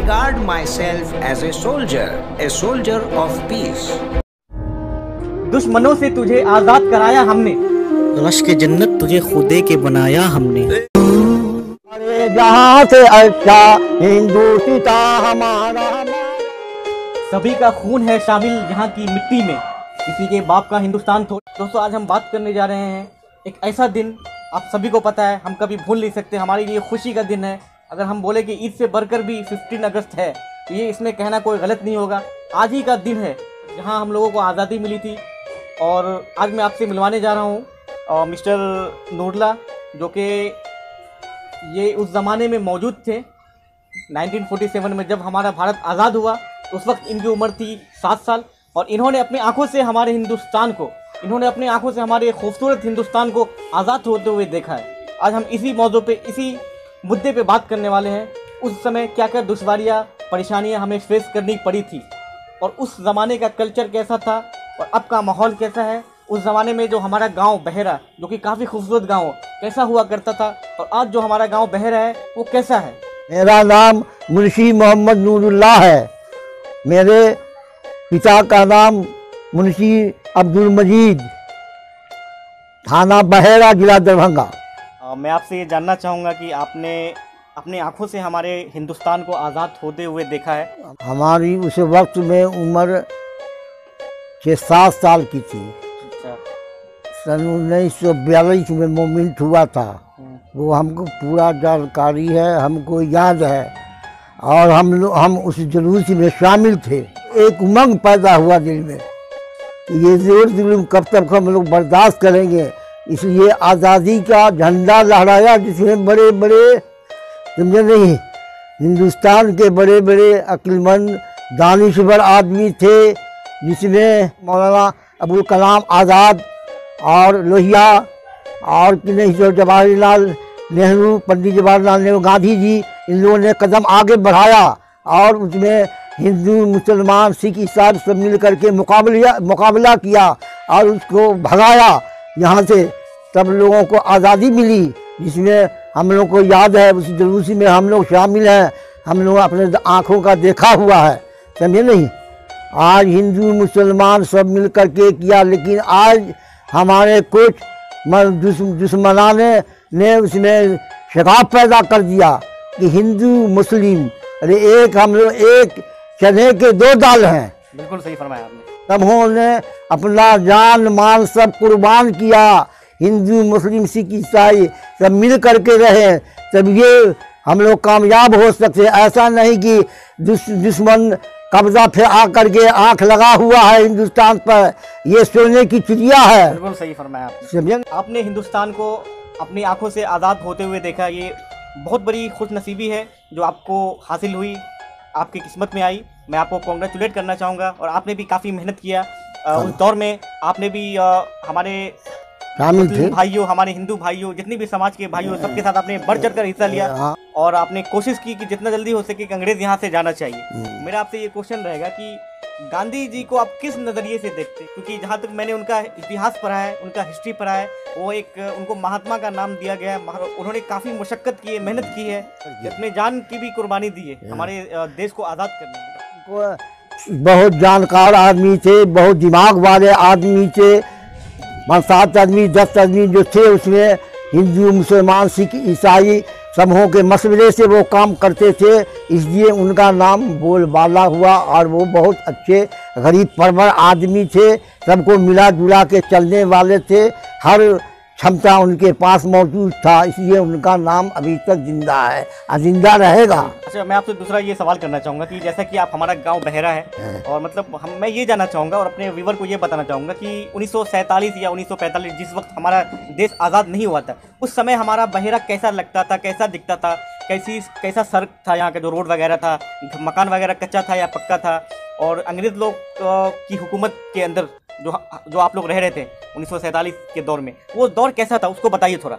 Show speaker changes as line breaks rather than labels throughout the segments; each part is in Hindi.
regard myself as a soldier of peace.
दुश्मनों से तुझे आजाद कराया हमने,
रश्क जन्नत तुझे खुदे के बनाया हमने।
अरे जहाँ से अच्छा हिंदुस्ता हमारा,
सभी का खून है शामिल यहाँ की मिट्टी में, किसी के बाप का हिंदुस्तान थोड़ा। दोस्तों, आज हम बात करने जा रहे हैं एक ऐसा दिन, आप सभी को पता है, हम कभी भूल नहीं सकते, हमारे लिए खुशी का दिन है। अगर हम बोले कि ईद से बढ़कर भी 15 अगस्त है, तो ये इसमें कहना कोई गलत नहीं होगा। आज ही का दिन है जहाँ हम लोगों को आज़ादी मिली थी। और आज मैं आपसे मिलवाने जा रहा हूँ मिस्टर नूरला, जो कि ये उस ज़माने में मौजूद थे 1947 में, जब हमारा भारत आज़ाद हुआ। उस वक्त इनकी उम्र थी 7 साल और इन्होंने अपनी आंखों से हमारे हिंदुस्तान को, इन्होंने अपनी आंखों से हमारे खूबसूरत हिंदुस्तान को आज़ाद होते हुए देखा है। आज हम इसी मौजू पे, इसी मुद्दे पे बात करने वाले हैं। उस समय क्या क्या दुश्वारियाँ, परेशानियाँ हमें फेस करनी पड़ी थी, और उस ज़माने का कल्चर कैसा था और अब का माहौल कैसा है। उस ज़माने में जो हमारा गांव बहेरा, जो कि काफ़ी खूबसूरत गांव कैसा हुआ करता था, और आज जो हमारा गांव बहेरा है वो कैसा है।
मेरा नाम मुंशी मोहम्मद नूरुल्लाह है। मेरे पिता का नाम मुंशी अब्दुल मजीद, थाना बहेरा, जिला दरभंगा।
मैं आपसे ये जानना चाहूँगा कि आपने अपनी आंखों से हमारे हिंदुस्तान को आज़ाद होते हुए देखा है।
हमारी उस वक्त में उम्र 6-7 साल की थी।
अच्छा।
सन 1942 में मूवमेंट हुआ था, वो हमको पूरा जानकारी है, हमको याद है, और हम उस जुलूस में शामिल थे। एक उमंग पैदा हुआ दिल में कि ये जुल्म कब तक हम लोग बर्दाश्त करेंगे, इसलिए आज़ादी का झंडा लहराया, जिसमें बड़े बड़े, समझे नहीं, हिंदुस्तान के बड़े बड़े अक्लमंद दानिशवर आदमी थे, जिसमें मौलाना अबुल कलाम आज़ाद और लोहिया और कि नहीं तो जवाहरलाल नेहरू, पंडित जवाहरलाल नेहरू, गांधी जी, इन लोगों ने कदम आगे बढ़ाया और उसमें हिंदू, मुसलमान, सिख, ईसाई सब मिल करके मुकाबला किया और उसको भगाया यहाँ से। तब लोगों को आज़ादी मिली, जिसमें हम लोग को याद है, उस जुलूस में हम लोग शामिल हैं, हम लोग अपने आँखों का देखा हुआ है, समझे नहीं। आज हिंदू मुसलमान सब मिल कर के किया, लेकिन आज हमारे कुछ दुश्मनाने ने उसमें शिकायत पैदा कर दिया कि हिंदू मुस्लिम, अरे एक हम लोग एक चने के 2 दाल हैं।
बिल्कुल सही फरमाया आपने।
तब उन्होंने अपना जान माल सब कुर्बान किया, हिंदू मुस्लिम सिख ईसाई सब मिल करके रहे, तब ये हम लोग कामयाब हो सकते। ऐसा नहीं कि दुश्मन कब्जा फिर आकर के आंख लगा हुआ है हिंदुस्तान पर, ये सोने की चिड़िया है।
बिल्कुल सही फरमाया आपने। आपने हिंदुस्तान को अपनी आंखों से आज़ाद होते हुए देखा, ये बहुत बड़ी खुशनसीबी है जो आपको हासिल हुई, आपकी किस्मत में आई। मैं आपको कॉन्ग्रेचुलेट करना चाहूँगा। और आपने भी काफ़ी मेहनत किया उस दौर में, आपने भी हमारे भाइयों, हमारे हिंदू भाइयों, जितने भी समाज के भाइयों, सबके साथ आपने बढ़ चढ़ कर हिस्सा लिया और आपने कोशिश की कि जितना जल्दी हो सके कि अंग्रेज यहाँ से जाना चाहिए। मेरा आपसे ये क्वेश्चन रहेगा कि गांधी जी को आप किस नज़रिए से देखते, क्योंकि जहाँ तक मैंने उनका इतिहास पढ़ा है, उनका हिस्ट्री पढ़ा है, वो एक उनको महात्मा का नाम दिया गया है। उन्होंने काफ़ी मशक्क़त की है, मेहनत की है, अपने जान की भी कुर्बानी दी है हमारे देश को आज़ाद करने में।
बहुत जानकार आदमी थे, बहुत दिमाग वाले आदमी थे। 7 आदमी 10 आदमी जो थे, उसमें हिंदू, मुसलमान, सिख, ईसाई समूहों के मशवरे से वो काम करते थे, इसलिए उनका नाम बोलबाला हुआ। और वो बहुत अच्छे गरीब परवर आदमी थे, सबको मिला जुला के चलने वाले थे, हर क्षमता उनके पास मौजूद था, इसलिए उनका नाम अभी तक जिंदा है और जिंदा रहेगा।
अच्छा, मैं आपसे दूसरा ये सवाल करना चाहूँगा कि जैसा कि आप, हमारा गांव बहेरा है, और मतलब मैं ये जानना चाहूँगा और अपने व्यूवर को ये बताना चाहूँगा कि 1947 या 1945 जिस वक्त हमारा देश आज़ाद नहीं हुआ था, उस समय हमारा बहेरा कैसा लगता था, कैसा दिखता था, कैसा सड़क था, यहाँ का जो रोड वगैरह था, मकान वगैरह कच्चा था या पक्का था, और अंग्रेज़ लोग की हुकूमत के अंदर जो आप लोग रह रहे थे 1947 के दौर में, वो दौर कैसा था, उसको बताइए थोड़ा।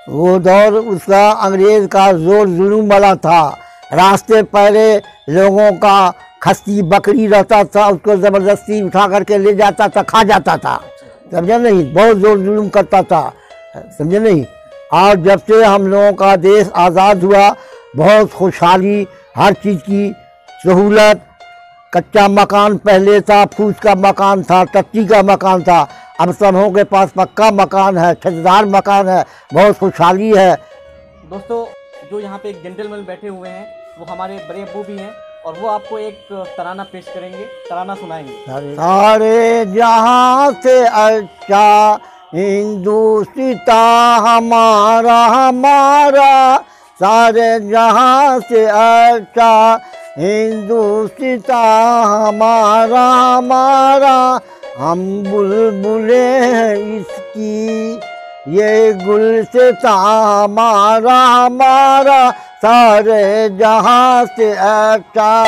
वो दौर उसका अंग्रेज का जोर जुलूम वाला था। रास्ते पहले लोगों का खस्ती बकरी रहता था, उसको ज़बरदस्ती उठा करके ले जाता था, खा जाता था, समझे नहीं, बहुत जोर जुलूम करता था, समझे नहीं। और जब से हम लोगों का देश आज़ाद हुआ, बहुत खुशहाली, हर चीज़ की सहूलत। कच्चा मकान पहले था, फूस का मकान था, टट्टी का मकान था, अब सबों के पास पक्का मकान है, छतदार मकान है, बहुत खुशहाली है।
दोस्तों, जो यहाँ पे एक जेंटलमैन बैठे हुए हैं वो हमारे बड़े अब्बू भी हैं और वो आपको एक तराना पेश करेंगे, तराना सुनाएंगे।
सारे जहाँ से अच्छा हिंदुस्ता हमारा हमारा, सारे जहाँ से अच्छा हिंदुस्ता हमारा हमारा, हम बुलबुले हैं इसकी, ये गुलसिता हमारा हमारा, सारे जहाँ से अच्छा।